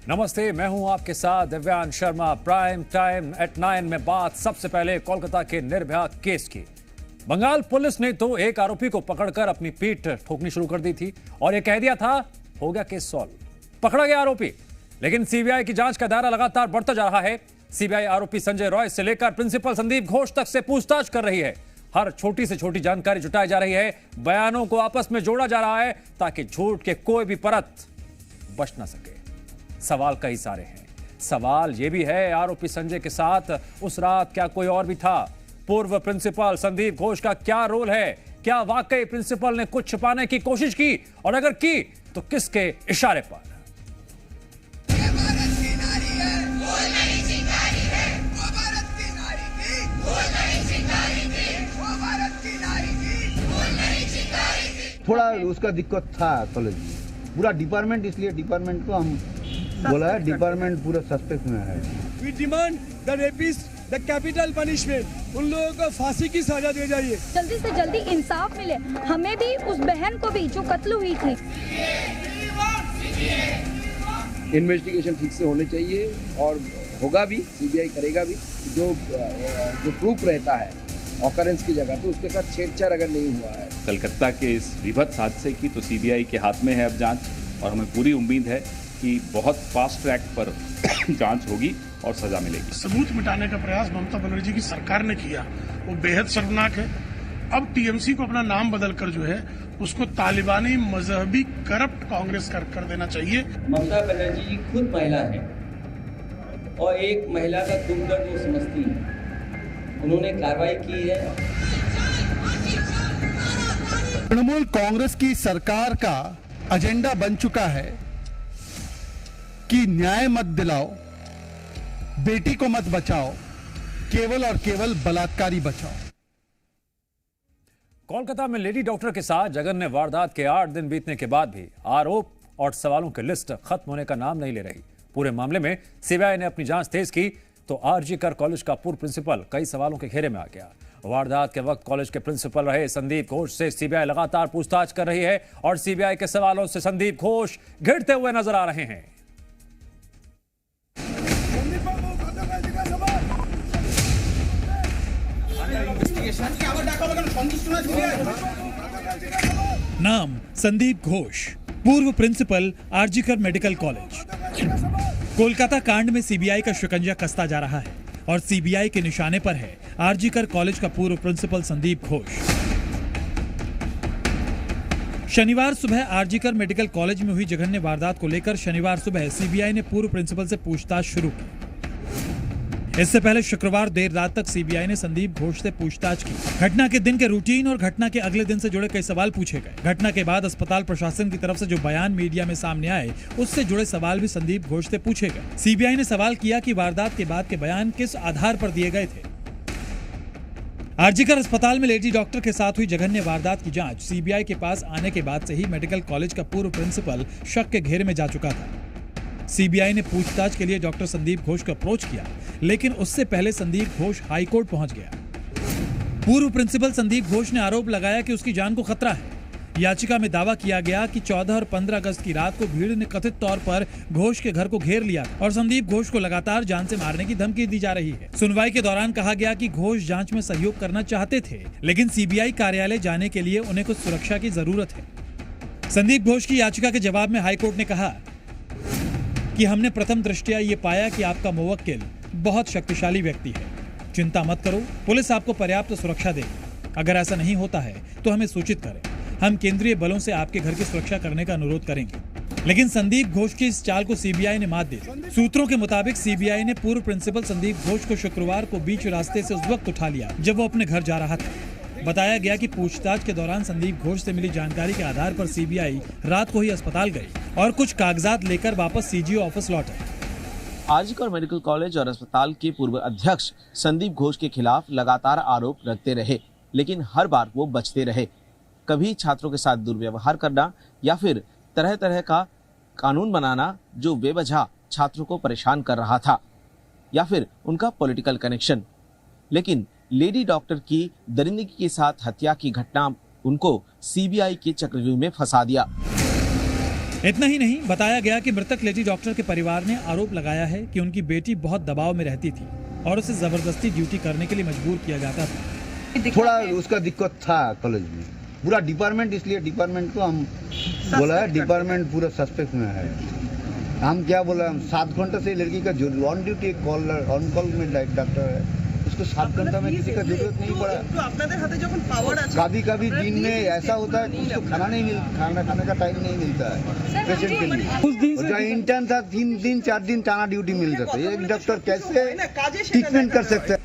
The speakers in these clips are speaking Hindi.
नमस्ते, मैं हूं आपके साथ Divyansh Sharma. Prime time at 9 में बात सबसे पहले कोलकाता के निर्भया केस की। बंगाल पुलिस ने तो एक आरोपी को पकड़कर अपनी पीठ ठोकनी शुरू कर दी थी और यह कह दिया था हो गया केस सॉल्व, पकड़ा गया आरोपी। लेकिन सीबीआई की जांच का दायरा लगातार बढ़ता जा रहा है। सीबीआई आरोपी संजय रॉय से लेकर प्रिंसिपल संदीप घोष तक से पूछताछ कर रही है। हर छोटी से छोटी जानकारी जुटाई जा रही है, बयानों को आपस में जोड़ा जा रहा है ताकि झूठ के कोई भी परत बच ना सके। सवाल कई सारे हैं। सवाल यह भी है, आरोपी संजय के साथ उस रात क्या कोई और भी था? पूर्व प्रिंसिपल संदीप घोष का क्या रोल है? क्या वाकई प्रिंसिपल ने कुछ छिपाने की कोशिश की, और अगर की तो किसके इशारे पर? थोड़ा उसका दिक्कत था कॉलेज में, पूरा डिपार्टमेंट, इसलिए डिपार्टमेंट को हम बोला है, डिपार्टमेंट पूरा सस्पेक्ट में है। We demand the rapist the capital punishment। उन लोगों को फांसी की सजा दी जाइए। जल्दी से जल्दी इंसाफ मिले, हमें भी उस बहन को भी जो कत्ल हुई थी। इन्वेस्टिगेशन ठीक से होने चाहिए और होगा भी, सीबीआई करेगा भी। जो प्रूफ रहता है ऑकरेंस की जगह, तो उसके साथ छेड़छाड़ अगर नहीं हुआ है। कलकत्ता के इस विभत्स हादसे की तो सीबीआई के हाथ में है अब जांच, और हमें पूरी उम्मीद है कि बहुत फास्ट ट्रैक पर जांच होगी और सजा मिलेगी। सबूत मिटाने का प्रयास ममता बनर्जी की सरकार ने किया, वो बेहद शर्मनाक है। अब टीएमसी को अपना नाम बदलकर जो है उसको तालिबानी मजहबी करप्ट कांग्रेस कर देना चाहिए। ममता बनर्जी जी खुद महिला है और एक महिला का दुख दर्द वो समझती है। उन्होंने कार्रवाई की है। तृणमूल कांग्रेस की सरकार का एजेंडा बन चुका है कि न्याय मत दिलाओ, बेटी को मत बचाओ, केवल और केवल बलात्कारी बचाओ। कोलकाता में लेडी डॉक्टर के साथ जघन्य वारदात के 8 दिन बीतने के बाद भी आरोप और सवालों की लिस्ट खत्म होने का नाम नहीं ले रही। पूरे मामले में सीबीआई ने अपनी जांच तेज की तो आरजी कर कॉलेज का पूर्व प्रिंसिपल कई सवालों के घेरे में आ गया। वारदात के वक्त कॉलेज के प्रिंसिपल रहे संदीप घोष से सीबीआई लगातार पूछताछ कर रही है और सीबीआई के सवालों से संदीप घोष घिरते हुए नजर आ रहे हैं। नाम संदीप घोष, पूर्व principal RG Kar medical college. Kolkata कांड में सीबीआई का शिकंजा कसता जा रहा है और सीबीआई के निशाने पर है आरजीकर कॉलेज का पूर्व प्रिंसिपल संदीप घोष। शनिवार सुबह आरजीकर मेडिकल कॉलेज में हुई जघन्य वारदात को लेकर शनिवार सुबह सीबीआई ने पूर्व प्रिंसिपल से पूछताछ शुरू की। इससे पहले शुक्रवार देर रात तक सीबीआई ने संदीप घोष से पूछताछ की। घटना के दिन के रूटीन और घटना के अगले दिन से जुड़े कई सवाल पूछे गए। घटना के बाद अस्पताल प्रशासन की तरफ से जो बयान मीडिया में सामने आए, उससे जुड़े सवाल भी संदीप घोष से पूछे गए। सीबीआई ने सवाल किया कि वारदात के बाद के बयान किस आधार पर दिए गए थे। आरजीकर अस्पताल में लेडी डॉक्टर के साथ हुई जघन्य वारदात की जांच सीबीआई के पास आने के बाद से ही मेडिकल कॉलेज का पूर्व प्रिंसिपल शक के घेरे में जा चुका था। सीबीआई ने पूछताछ के लिए डॉक्टर संदीप घोष को अप्रोच किया, लेकिन उससे पहले संदीप घोष हाईकोर्ट पहुंच गया। पूर्व प्रिंसिपल संदीप घोष ने आरोप लगाया कि उसकी जान को खतरा है। याचिका में दावा किया गया कि 14 और 15 अगस्त की रात को भीड़ ने कथित तौर पर घोष के घर को घेर लिया और संदीप घोष को लगातार जान से मारने की धमकी दी जा रही है। सुनवाई के दौरान कहा गया कि घोष जांच में सहयोग करना चाहते थे, लेकिन सीबीआई कार्यालय जाने के लिए उन्हें कुछ सुरक्षा की जरूरत है। संदीप घोष की याचिका के जवाब में हाईकोर्ट ने कहा कि हमने प्रथम दृष्टया ये पाया कि आपका मुवक्किल बहुत शक्तिशाली व्यक्ति है। चिंता मत करो, पुलिस आपको पर्याप्त सुरक्षा देगी। अगर ऐसा नहीं होता है तो हमें सूचित करें, हम केंद्रीय बलों से आपके घर की सुरक्षा करने का अनुरोध करेंगे। लेकिन संदीप घोष की इस चाल को सीबीआई ने मात दी। सूत्रों के मुताबिक सीबीआई ने पूर्व प्रिंसिपल संदीप घोष को शुक्रवार को बीच रास्ते से उस वक्त उठा लिया जब वो अपने घर जा रहा था। बताया गया कि पूछताछ के दौरान संदीप घोष से मिली जानकारी के आधार पर सीबीआई रात को ही अस्पताल गई और कुछ कागजात लेकर वापस सीजीओ ऑफिस लौटे। आरजीकर मेडिकल कॉलेज और अस्पताल के पूर्व अध्यक्ष संदीप घोष के खिलाफ लगातार आरोप लगते रहे, लेकिन हर बार वो बचते रहे। कभी छात्रों के साथ दुर्व्यवहार करना या फिर तरह तरह का कानून बनाना जो बेवजह छात्रों को परेशान कर रहा था, या फिर उनका पॉलिटिकल कनेक्शन। लेकिन लेडी डॉक्टर की दरिंदगी के साथ हत्या की घटना उनको सीबीआई के चक्रव्यूह में फंसा दिया। इतना ही नहीं, बताया गया कि मृतक लेडी डॉक्टर के परिवार ने आरोप लगाया है कि उनकी बेटी बहुत दबाव में रहती थी और उसे जबरदस्ती ड्यूटी करने के लिए मजबूर किया जाता था। थोड़ा उसका दिक्कत था कॉलेज में, पूरा डिपार्टमेंट, इसलिए डिपार्टमेंट को हम बोला है, डिपार्टमेंट पूरा सस्पेक्ट में है। हम क्या बोला, हम 7 घंटे से लड़की का जो ऑन ड्यूटी ऑन कॉल में डॉक्टर है, उसको 7 घंटा में किसी का जरूरत नहीं पड़ा। कभी कभी दिन में ऐसा होता है कि उसको खाने का टाइम नहीं मिलता है पेशेंट के लिए। और जो इंटर्न था 3-4 दिन टाना ड्यूटी मिल जाता है। एक डॉक्टर कैसे ट्रीटमेंट कर सकते हैं?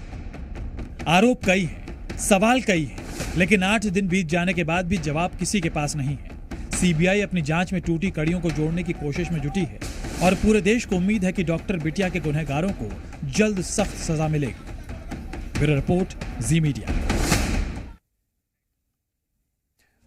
आरोप कई है, सवाल कई है, लेकिन 8 दिन बीत जाने के बाद भी जवाब किसी के पास नहीं है। सीबीआई अपनी जांच में टूटी कड़ियों को जोड़ने की कोशिश में जुटी है और पूरे देश को उम्मीद है कि डॉक्टर बिटिया के गुनहगारों को जल्द सख्त सजा मिलेगी। ब्यूरो रिपोर्ट, जी मीडिया।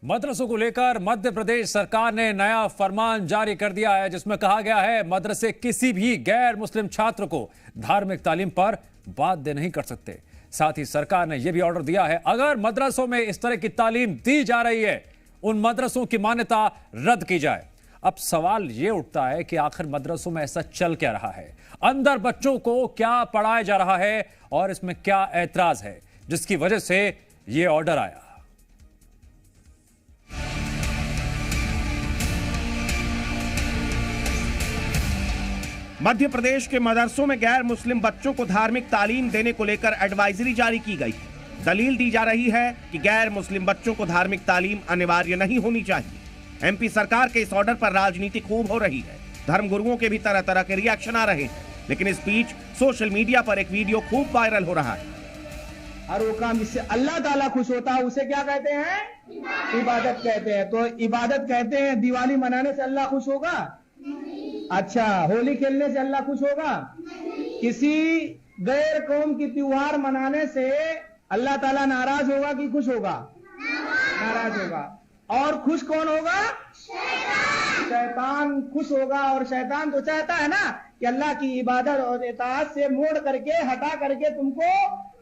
मदरसों को लेकर मध्य प्रदेश सरकार ने नया फरमान जारी कर दिया है, जिसमें कहा गया है मदरसे किसी भी गैर मुस्लिम छात्र को धार्मिक तालीम पर बाध्य नहीं कर सकते। साथ ही सरकार ने यह भी ऑर्डर दिया है, अगर मदरसों में इस तरह की तालीम दी जा रही है, उन मदरसों की मान्यता रद्द की जाए। अब सवाल यह उठता है कि आखिर मदरसों में ऐसा चल क्या रहा है, अंदर बच्चों को क्या पढ़ाया जा रहा है और इसमें क्या ऐतराज है जिसकी वजह से यह ऑर्डर आया। मध्य प्रदेश के मदरसों में गैर मुस्लिम बच्चों को धार्मिक तालीम देने को लेकर एडवाइजरी जारी की गई है। दलील दी जा रही है कि गैर मुस्लिम बच्चों को धार्मिक तालीम अनिवार्य नहीं होनी चाहिए। एमपी सरकार के इस ऑर्डर पर राजनीति खूब हो रही है। धर्मगुरुओं के भी तरह तरह के रिएक्शन आ रहे हैं, लेकिन इस बीच सोशल मीडिया पर एक वीडियो खूब वायरल हो रहा है। हर वो काम जिससे अल्लाह ताला खुश होता है उसे क्या कहते हैं? इबादत कहते हैं। तो इबादत कहते हैं, दिवाली मनाने से अल्लाह खुश होगा? अच्छा, होली खेलने से अल्लाह खुश होगा? किसी गैर कौम की त्योहार मनाने से अल्लाह ताला नाराज होगा कि खुश होगा? नाराज होगा। और खुश कौन होगा? शैतान खुश होगा। और शैतान तो चाहता है ना कि अल्लाह की इबादत और इताअत से मोड़ करके, हटा करके तुमको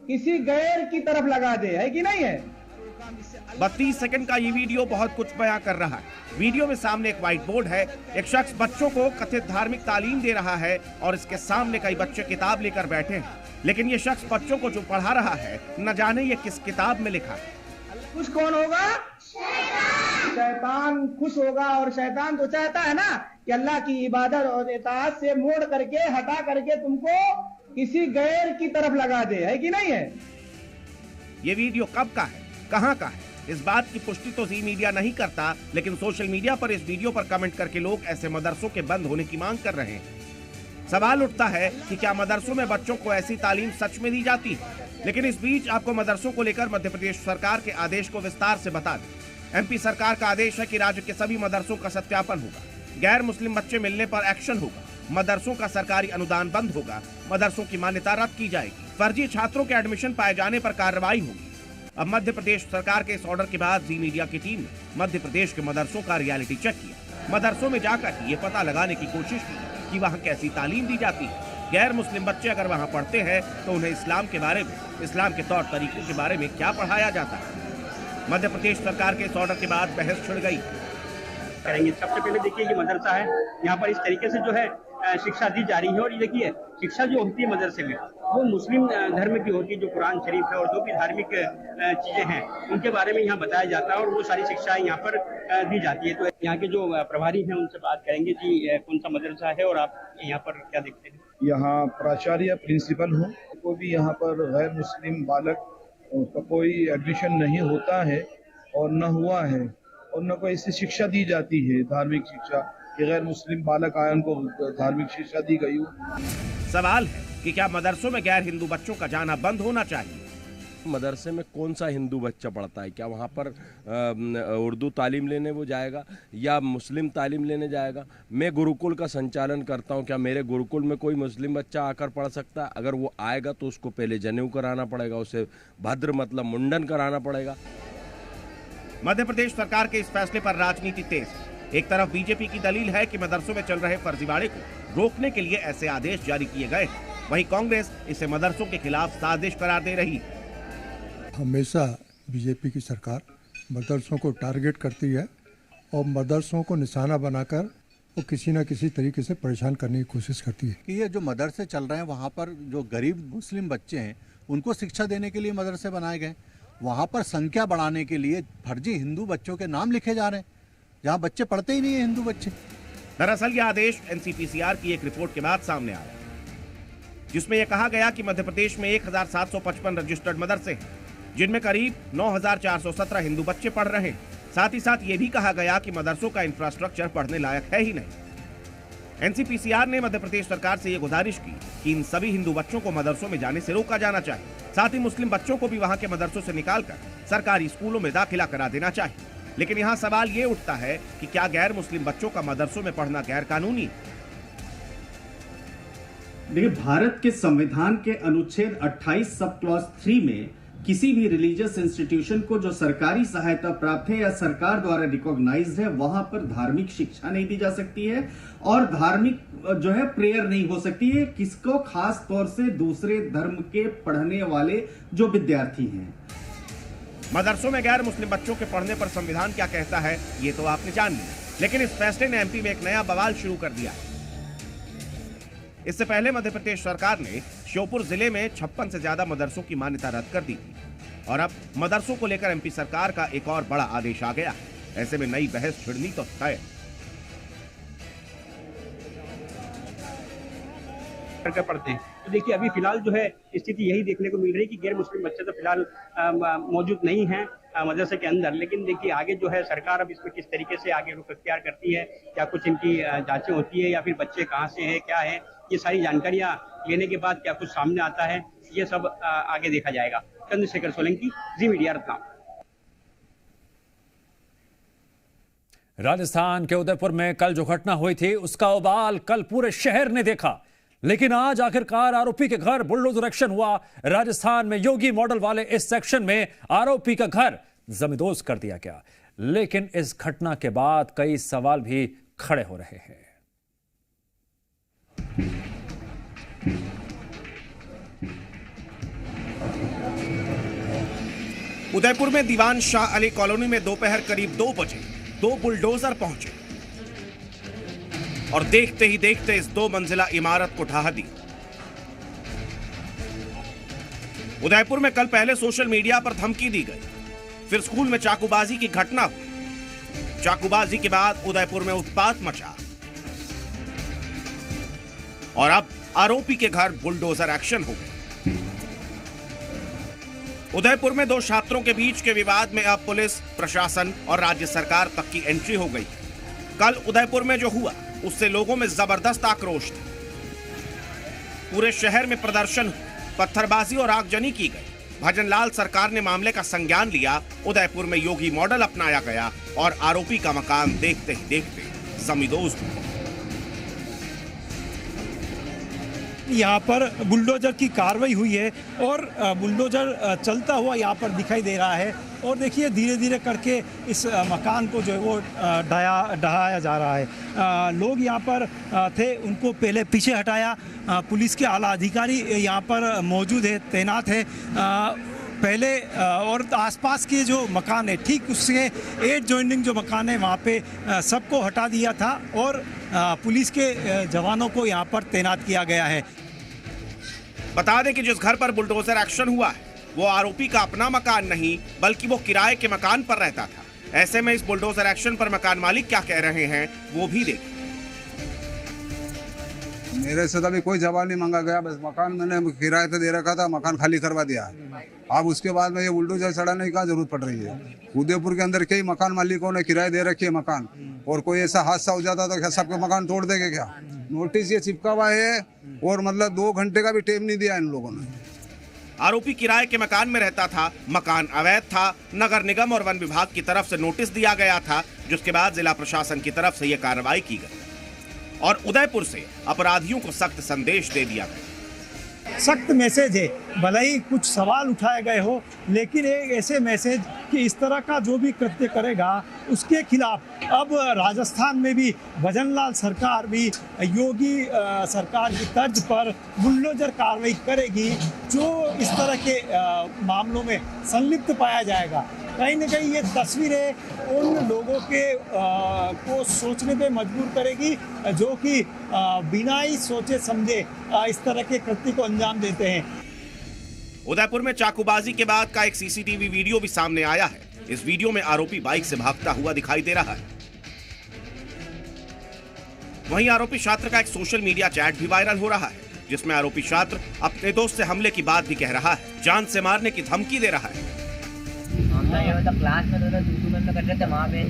किसी गैर की तरफ लगा दे, है कि नहीं है? 32 सेकंड का ये वीडियो बहुत कुछ बयां कर रहा है। वीडियो में सामने एक व्हाइट बोर्ड है, एक शख्स बच्चों को कथित धार्मिक तालीम दे रहा है और इसके सामने कई बच्चे किताब लेकर बैठे हैं, लेकिन ये शख्स बच्चों को जो पढ़ा रहा है न जाने ये किस किताब में लिखा है। खुश कौन होगा? शैतान खुश होगा। और शैतान तो चाहता है ना कि अल्लाह की इबादत और इताअत से मोड़ करके, हटा करके तुमको किसी गैर की तरफ लगा दे, है कि नहीं है? ये वीडियो कब का है, कहां का है, इस बात की पुष्टि तो जी मीडिया नहीं करता, लेकिन सोशल मीडिया पर इस वीडियो पर कमेंट करके लोग ऐसे मदरसों के बंद होने की मांग कर रहे हैं। सवाल उठता है कि क्या मदरसों में बच्चों को ऐसी तालीम सच में दी जाती है? लेकिन इस बीच आपको मदरसों को लेकर मध्य प्रदेश सरकार के आदेश को विस्तार से बता दें। एमपी सरकार का आदेश है कि राज्य के सभी मदरसों का सत्यापन होगा, गैर मुस्लिम बच्चे मिलने पर एक्शन होगा, मदरसों का सरकारी अनुदान बंद होगा, मदरसों की मान्यता रद्द की जाएगी, फर्जी छात्रों के एडमिशन पाए जाने पर कार्रवाई होगी। अब मध्य प्रदेश सरकार के इस ऑर्डर के बाद जी मीडिया की टीम ने मध्य प्रदेश के मदरसों का रियलिटी चेक किया। मदरसों में जाकर ये पता लगाने की कोशिश की कि वहाँ कैसी तालीम दी जाती है। गैर मुस्लिम बच्चे अगर वहाँ पढ़ते हैं तो उन्हें इस्लाम के बारे में, इस्लाम के तौर तरीकों के बारे में क्या पढ़ाया जाता है। मध्य प्रदेश सरकार के इस ऑर्डर के बाद बहस छिड़ गई। करेंगे। सबसे पहले देखिए ये मदरसा है, यहाँ पर इस तरीके से जो है शिक्षा दी जा रही है। और ये देखिए शिक्षा जो होती है मदरसे में वो मुस्लिम धर्म की होती है, जो कुरान शरीफ है और जो भी धार्मिक चीजें हैं उनके बारे में यहाँ बताया जाता है और वो सारी शिक्षाएं यहाँ पर दी जाती है। तो यहाँ के जो प्रभारी हैं उनसे बात करेंगे। जी, कौन सा मदरसा है और आप यहाँ पर क्या देखते हैं? यहाँ प्राचार्य प्रिंसिपल हूँ। कोई भी यहाँ पर गैर मुस्लिम बालक उसका कोई एडमिशन नहीं होता है और न हुआ है और न कोई ऐसी शिक्षा दी जाती है धार्मिक शिक्षा कि गैर मुस्लिम बालक आए उनको धार्मिक शिक्षा दी गई हो। सवाल है कि क्या मदरसों में गैर हिंदू बच्चों का जाना बंद होना चाहिए? मदरसे में कौन सा हिंदू बच्चा पढ़ता है? क्या वहाँ पर उर्दू तालीम लेने वो जाएगा या मुस्लिम तालीम लेने जाएगा? मैं गुरुकुल का संचालन करता हूँ, क्या मेरे गुरुकुल में कोई मुस्लिम बच्चा आकर पढ़ सकता है? अगर वो आएगा तो उसको पहले जनेऊ कराना पड़ेगा, उसे भद्र मतलब मुंडन कराना पड़ेगा। मध्य प्रदेश सरकार के इस फैसले पर राजनीति तेज। एक तरफ बीजेपी की दलील है कि मदरसों में चल रहे फर्जीवाड़े को रोकने के लिए ऐसे आदेश जारी किए गए, वहीं कांग्रेस इसे मदरसों के खिलाफ साजिश करार दे रही है। हमेशा बीजेपी की सरकार मदरसों को टारगेट करती है और मदरसों को निशाना बनाकर वो किसी ना किसी तरीके से परेशान करने की कोशिश करती है। कि ये जो मदरसे चल रहे हैं वहाँ पर जो गरीब मुस्लिम बच्चे हैं उनको शिक्षा देने के लिए मदरसे बनाए गए, वहाँ पर संख्या बढ़ाने के लिए फर्जी हिंदू बच्चों के नाम लिखे जा रहे हैं जहाँ बच्चे पढ़ते ही नहीं है हिंदू बच्चे। दरअसल यह आदेश एनसीपीसीआर की एक रिपोर्ट के बाद सामने आया, जिसमें यह कहा गया कि मध्य प्रदेश में 1755 रजिस्टर्ड मदरसे हैं, जिनमें करीब 9417 हिंदू बच्चे पढ़ रहे हैं। साथ ही साथ ये भी कहा गया कि मदरसों का इंफ्रास्ट्रक्चर पढ़ने लायक है ही नहीं। एनसीपीसीआर ने मध्य प्रदेश सरकार से ये गुजारिश की कि इन सभी हिंदू बच्चों को मदरसों में जाने से रोका जाना चाहिए। साथ ही मुस्लिम बच्चों को भी वहां के मदरसों से निकालकर सरकारी स्कूलों में दाखिला करा देना चाहिए। लेकिन यहाँ सवाल ये उठता है कि क्या गैर मुस्लिम बच्चों का मदरसों में पढ़ना गैर कानूनी? देखिए, भारत के संविधान के अनुच्छेद 28 सब क्लॉज 3 में किसी भी रिलीजियस इंस्टीट्यूशन को जो सरकारी सहायता प्राप्त है या सरकार द्वारा रिकॉग्नाइज्ड है वहां पर धार्मिक शिक्षा नहीं दी जा सकती है और धार्मिक जो है प्रेयर नहीं हो सकती है। किसको? खास तौर से दूसरे धर्म के पढ़ने वाले जो विद्यार्थी हैं। मदरसों में गैर मुस्लिम बच्चों के पढ़ने पर संविधान क्या कहता है ये तो आपने जान लिया, लेकिन इस फैसले ने एमपी में एक नया बवाल शुरू कर दिया। इससे पहले मध्य प्रदेश सरकार ने श्योपुर जिले में 56 से ज्यादा मदरसों की मान्यता रद्द कर दी थी और अब मदरसों को लेकर एमपी सरकार का एक और बड़ा आदेश आ गया। ऐसे में नई बहस छिड़नी तो तय कर पढ़ते हैं। तो देखिए, अभी फिलहाल जो है स्थिति यही देखने को मिल रही है कि गैर मुस्लिम बच्चे तो फिलहाल मौजूद नहीं हैं मदरसे के अंदर। लेकिन देखिए, आगे जो है सरकार अब इसमें किस तरीके से आगे रुख अख्तियार करती है, क्या कुछ इनकी जांचें होती है या फिर बच्चे कहाँ से हैं, क्या है, ये सारी जानकारियां लेने के बाद क्या कुछ सामने आता है, ये सब आगे देखा जाएगा। चंद्रशेखर सोलंकी, जी मीडिया, रतलाम। राजस्थान के उदयपुर में कल जो घटना हुई थी उसका उबाल कल पूरे शहर ने देखा, लेकिन आज आखिरकार आरोपी के घर बुलडोजर एक्शन हुआ। राजस्थान में योगी मॉडल वाले इस सेक्शन में आरोपी का घर जमींदोज कर दिया गया, लेकिन इस घटना के बाद कई सवाल भी खड़े हो रहे हैं। उदयपुर में दीवान शाह अली कॉलोनी में दोपहर करीब 2 बजे 2 बुलडोजर पहुंचे और देखते ही देखते इस 2 मंजिला इमारत को ढहा दी। उदयपुर में कल पहले सोशल मीडिया पर धमकी दी गई, फिर स्कूल में चाकूबाजी की घटना हुई। चाकूबाजी के बाद उदयपुर में उत्पात मचा और अब आरोपी के घर बुलडोजर एक्शन हो गया। उदयपुर में 2 छात्रों के बीच के विवाद में अब पुलिस, प्रशासन और राज्य सरकार तक की एंट्री हो गई। कल उदयपुर में जो हुआ उससे लोगों में जबरदस्त आक्रोश था। पूरे शहर में प्रदर्शन, पत्थरबाजी और आगजनी की गई। भजनलाल सरकार ने मामले का संज्ञान लिया। उदयपुर में योगी मॉडल अपनाया गया और आरोपी का मकान देखते ही देखते जमींदोज हुआ। यहाँ पर बुलडोजर की कार्रवाई हुई है और बुलडोजर चलता हुआ यहाँ पर दिखाई दे रहा है और देखिए धीरे धीरे करके इस मकान को जो है वो ढहाया जा रहा है। लोग यहाँ पर थे, उनको पहले पीछे हटाया। पुलिस के आला अधिकारी यहाँ पर मौजूद है, तैनात है। पहले और आसपास के जो मकान है, ठीक उसके एडजॉइनिंग जो मकान है वहाँ पे सबको हटा दिया था और पुलिस के जवानों को यहाँ पर तैनात किया गया है। बता दें कि जिस घर पर बुलडोजर एक्शन हुआ है वो आरोपी का अपना मकान नहीं बल्कि वो किराए के मकान पर रहता था। ऐसे में इस बुलडोजर एक्शन पर मकान मालिक क्या कह रहे हैं वो भी देखें। मेरे से अभी कोई जवाब नहीं मांगा गया, बस मकान मैंने किराए पे दे रखा था, मकान खाली करवा दिया। अब उसके बाद में ये बुलडोजर चढ़ाने की क्या जरूरत पड़ रही है? उदयपुर के अंदर कई मकान मालिकों ने किराए दे रखे है मकान, और कोई ऐसा हादसा हो जाता तो क्या सबके मकान तोड़ देंगे क्या? नोटिस ये चिपका हुआ है और मतलब 2 घंटे का भी टाइम नहीं दिया इन लोगों ने। आरोपी किराए के मकान में रहता था, मकान अवैध था। नगर निगम और वन विभाग की तरफ से नोटिस दिया गया था, जिसके बाद जिला प्रशासन की तरफ से यह कार्रवाई की गई और उदयपुर से अपराधियों को सख्त संदेश दे दिया गया। सख्त मैसेज है, भले ही कुछ सवाल उठाए गए हो, लेकिन एक ऐसे मैसेज कि इस तरह का जो भी कृत्य करेगा उसके खिलाफ अब राजस्थान में भी भजनलाल सरकार भी योगी सरकार की तर्ज पर बुलडोजर कार्रवाई करेगी। जो इस तरह के मामलों में संलिप्त पाया जाएगा कहीं ना कहीं ये तस्वीरें उन लोगों के को सोचने पे मजबूर करेगी जो कि बिना ही सोचे समझे इस तरह के कृत्य को अंजाम देते हैं। उदयपुर में चाकूबाजी के बाद का एक सीसीटीवी वीडियो भी सामने आया है। इस वीडियो में आरोपी बाइक से भागता हुआ दिखाई दे रहा है। वहीं आरोपी छात्र का एक सोशल मीडिया चैट भी वायरल हो रहा है, जिसमें आरोपी छात्र अपने दोस्त से हमले की बात भी कह रहा है, जान से मारने की धमकी दे रहा है। मामला ये होता, क्लास में दोनों दूसरे में कर रहे थे वहाँ पे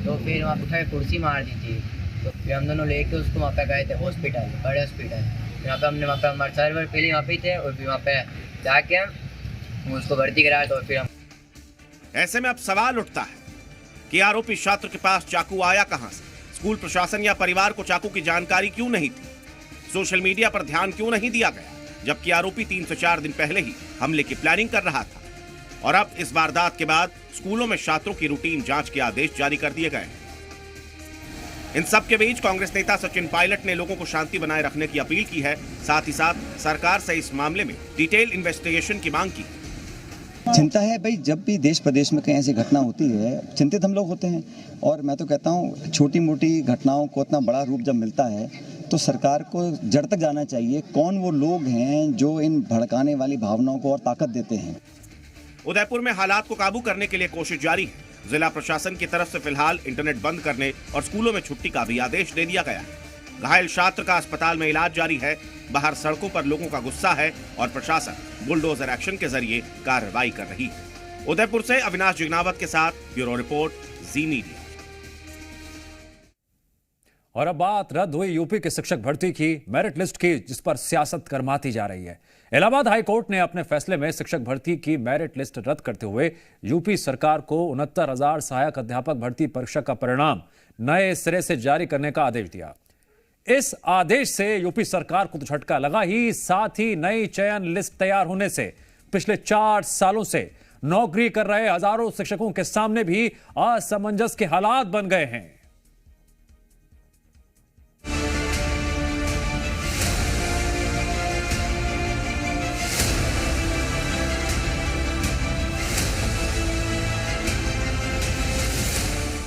तो फिर वहाँ उठा के कुर्सी मार दी थी। तो फिर हम दोनों लेके उसको वहाँ पे गए थे हॉस्पिटल, बड़े हॉस्पिटल। वहाँ पे हमने हमारे सर्वर पहले वहाँ पे थे और फिर वहाँ पे जाके हम उसको भर्ती कराया। तो फिर हम ऐसे में अब सवाल उठता है कि आरोपी छात्र के पास चाकू आया कहां से? स्कूल प्रशासन या परिवार को चाकू की जानकारी क्यों नहीं थी? सोशल मीडिया पर ध्यान क्यों नहीं दिया गया, जबकि आरोपी 3 से 4 दिन पहले ही हमले की प्लानिंग कर रहा था? और अब इस वारदात के बाद स्कूलों में छात्रों की रूटीन जांच के आदेश जारी कर दिए गए हैं। इन सब के बीच कांग्रेस नेता सचिन पायलट ने लोगों को शांति बनाए रखने की अपील की है। साथ ही साथ सरकार से इस मामले में डिटेल इन्वेस्टिगेशन की मांग की। चिंता है भाई, जब भी देश प्रदेश में कहीं ऐसी घटना होती है चिंतित हम लोग होते हैं। और मैं तो कहता हूँ छोटी मोटी घटनाओं को इतना बड़ा रूप जब मिलता है तो सरकार को जड़ तक जाना चाहिए, कौन वो लोग हैं जो इन भड़काने वाली भावनाओं को और ताकत देते हैं। उदयपुर में हालात को काबू करने के लिए कोशिश जारी है। जिला प्रशासन की तरफ से फिलहाल इंटरनेट बंद करने और स्कूलों में छुट्टी का भी आदेश दे दिया गया है। घायल छात्र का अस्पताल में इलाज जारी है। बाहर सड़कों पर लोगों का गुस्सा है और प्रशासन बुलडोजर एक्शन के जरिए कार्रवाई कर रही है। उदयपुर से अविनाश जिग्नावत के साथ ब्यूरो रिपोर्ट, जी मीडिया। और अब बात रद्द हुई यूपी के शिक्षक भर्ती की मेरिट लिस्ट की, जिस पर सियासत गरमाती जा रही है। इलाहाबाद हाई कोर्ट ने अपने फैसले में शिक्षक भर्ती की मेरिट लिस्ट रद्द करते हुए यूपी सरकार को 69,000 सहायक अध्यापक भर्ती परीक्षा का परिणाम नए सिरे से जारी करने का आदेश दिया। इस आदेश से यूपी सरकार को तो झटका लगा ही, साथ ही नई चयन लिस्ट तैयार होने से पिछले 4 सालों से नौकरी कर रहे हजारों शिक्षकों के सामने भी असमंजस के हालात बन गए हैं।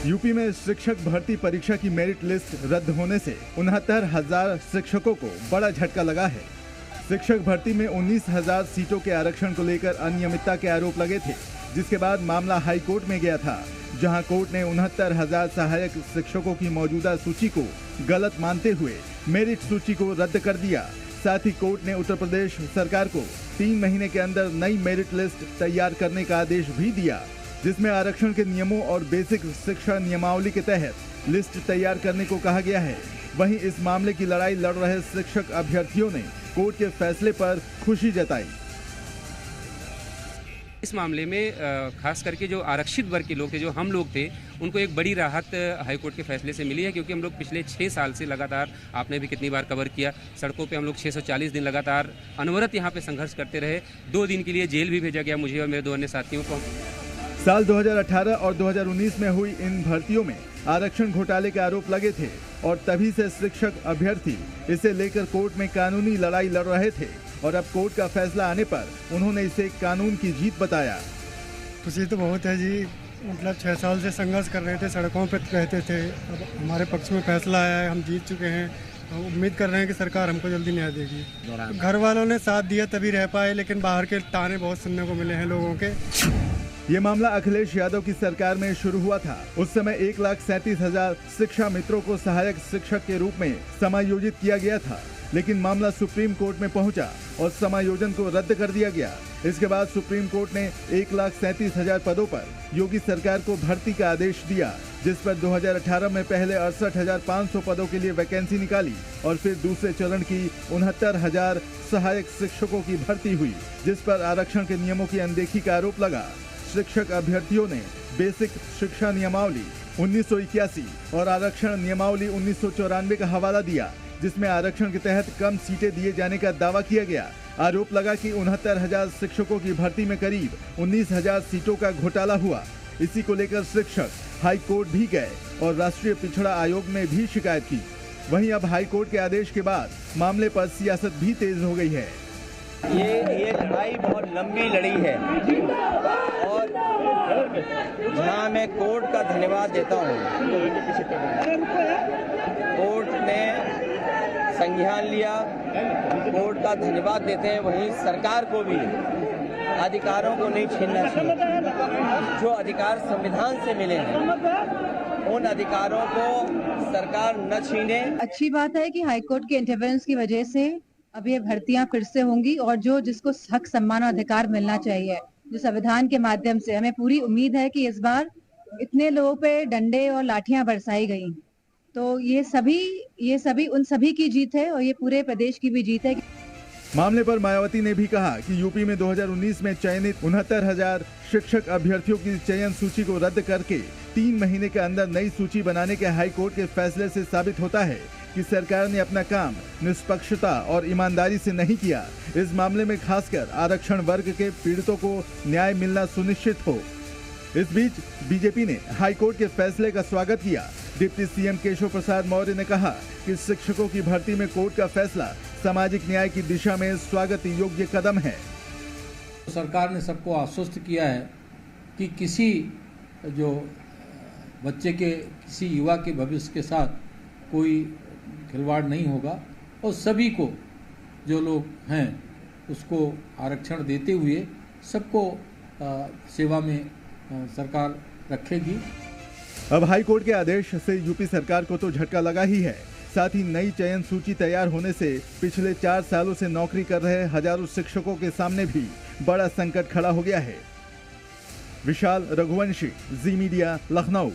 यूपी में शिक्षक भर्ती परीक्षा की मेरिट लिस्ट रद्द होने से 69,000 शिक्षकों को बड़ा झटका लगा है। शिक्षक भर्ती में 19,000 सीटों के आरक्षण को लेकर अनियमितता के आरोप लगे थे, जिसके बाद मामला हाई कोर्ट में गया था, जहां कोर्ट ने 69,000 सहायक शिक्षकों की मौजूदा सूची को गलत मानते हुए मेरिट सूची को रद्द कर दिया। साथ ही कोर्ट ने उत्तर प्रदेश सरकार को 3 महीने के अंदर नई मेरिट लिस्ट तैयार करने का आदेश भी दिया, जिसमें आरक्षण के नियमों और बेसिक शिक्षा नियमावली के तहत लिस्ट तैयार करने को कहा गया है। वहीं इस मामले की लड़ाई लड़ रहे शिक्षक अभ्यर्थियों ने कोर्ट के फैसले पर खुशी जताई। इस मामले में खास करके जो आरक्षित वर्ग के लोग थे, जो हम लोग थे, उनको एक बड़ी राहत हाईकोर्ट के फैसले से मिली है, क्योंकि हम लोग पिछले 6 साल से लगातार, आपने भी कितनी बार कवर किया, सड़कों पे हम लोग 640 दिन लगातार अनवरत यहाँ पे संघर्ष करते रहे। 2 दिन के लिए जेल भी भेजा गया मुझे और मेरे 2 अन्य साथियों को। साल 2018 और 2019 में हुई इन भर्तियों में आरक्षण घोटाले के आरोप लगे थे और तभी से शिक्षक अभ्यर्थी इसे लेकर कोर्ट में कानूनी लड़ाई लड़ रहे थे और अब कोर्ट का फैसला आने पर उन्होंने इसे कानून की जीत बताया। खुशी तो बहुत है जी, मतलब 6 साल से संघर्ष कर रहे थे, सड़कों पर रहते थे, अब हमारे पक्ष में फैसला आया है, हम जीत चुके हैं। हम उम्मीद कर रहे हैं कि सरकार हमको जल्दी न्याय देगी। घर वालों ने साथ दिया तभी रह पाए, लेकिन बाहर के ताने बहुत सुनने को मिले हैं लोगों के। ये मामला अखिलेश यादव की सरकार में शुरू हुआ था। उस समय 1,37,000 शिक्षा मित्रों को सहायक शिक्षक के रूप में समायोजित किया गया था, लेकिन मामला सुप्रीम कोर्ट में पहुंचा और समायोजन को रद्द कर दिया गया। इसके बाद सुप्रीम कोर्ट ने 1,37,000 पदों पर योगी सरकार को भर्ती का आदेश दिया, जिस पर 2018 में पहले 68,500 पदों के लिए वैकेंसी निकाली और फिर दूसरे चरण की 69,000 सहायक शिक्षकों की भर्ती हुई, जिस पर आरक्षण के नियमों की अनदेखी का आरोप लगा। शिक्षक अभ्यर्थियों ने बेसिक शिक्षा नियमावली 1981 और आरक्षण नियमावली 1994 का हवाला दिया, जिसमें आरक्षण के तहत कम सीटें दिए जाने का दावा किया गया। आरोप लगा कि 69,000 शिक्षकों की भर्ती में करीब 19,000 सीटों का घोटाला हुआ। इसी को लेकर शिक्षक हाई कोर्ट भी गए और राष्ट्रीय पिछड़ा आयोग में भी शिकायत की। वहीं अब हाई कोर्ट के आदेश के बाद मामले पर सियासत भी तेज हो गई है। ये लड़ाई बहुत लंबी लड़ी है और जहाँ मैं कोर्ट का धन्यवाद देता हूँ। कोर्ट ने संज्ञान लिया, कोर्ट का धन्यवाद देते हैं। वहीं सरकार को भी अधिकारों को नहीं छीनना चाहिए। जो अधिकार संविधान से मिले हैं उन अधिकारों को सरकार न छीने। अच्छी बात है कि हाईकोर्ट के इंटरवेंस की वजह से अब ये भर्तियां फिर से होंगी और जिसको हक सम्मान और अधिकार मिलना चाहिए जो संविधान के माध्यम से, हमें पूरी उम्मीद है कि इस बार इतने लोगों पे डंडे और लाठियां बरसाई गई तो ये सभी उन सभी की जीत है और ये पूरे प्रदेश की भी जीत है। मामले पर मायावती ने भी कहा कि यूपी में 2019 में चयनित 69,000 शिक्षक अभ्यर्थियों की चयन सूची को रद्द करके 3 महीने के अंदर नई सूची बनाने के हाईकोर्ट के फैसले से साबित होता है कि सरकार ने अपना काम निष्पक्षता और ईमानदारी से नहीं किया। इस मामले में खासकर आरक्षण वर्ग के पीड़ितों को न्याय मिलना सुनिश्चित हो। इस बीच बीजेपी ने हाईकोर्ट के फैसले का स्वागत किया। डिप्टी सीएम केशव प्रसाद मौर्य ने कहा कि शिक्षकों की भर्ती में कोर्ट का फैसला सामाजिक न्याय की दिशा में स्वागत योग्य कदम है। सरकार ने सबको आश्वस्त किया है कि किसी जो बच्चे के किसी युवा के भविष्य के साथ कोई खिलवाड़ नहीं होगा और सभी को जो लोग हैं उसको आरक्षण देते हुए सबको सेवा में सरकार रखेगी। अब हाईकोर्ट के आदेश से यूपी सरकार को तो झटका लगा ही है, साथ ही नई चयन सूची तैयार होने से पिछले 4 सालों से नौकरी कर रहे हजारों शिक्षकों के सामने भी बड़ा संकट खड़ा हो गया है। विशाल रघुवंशी, जी मीडिया, लखनऊ।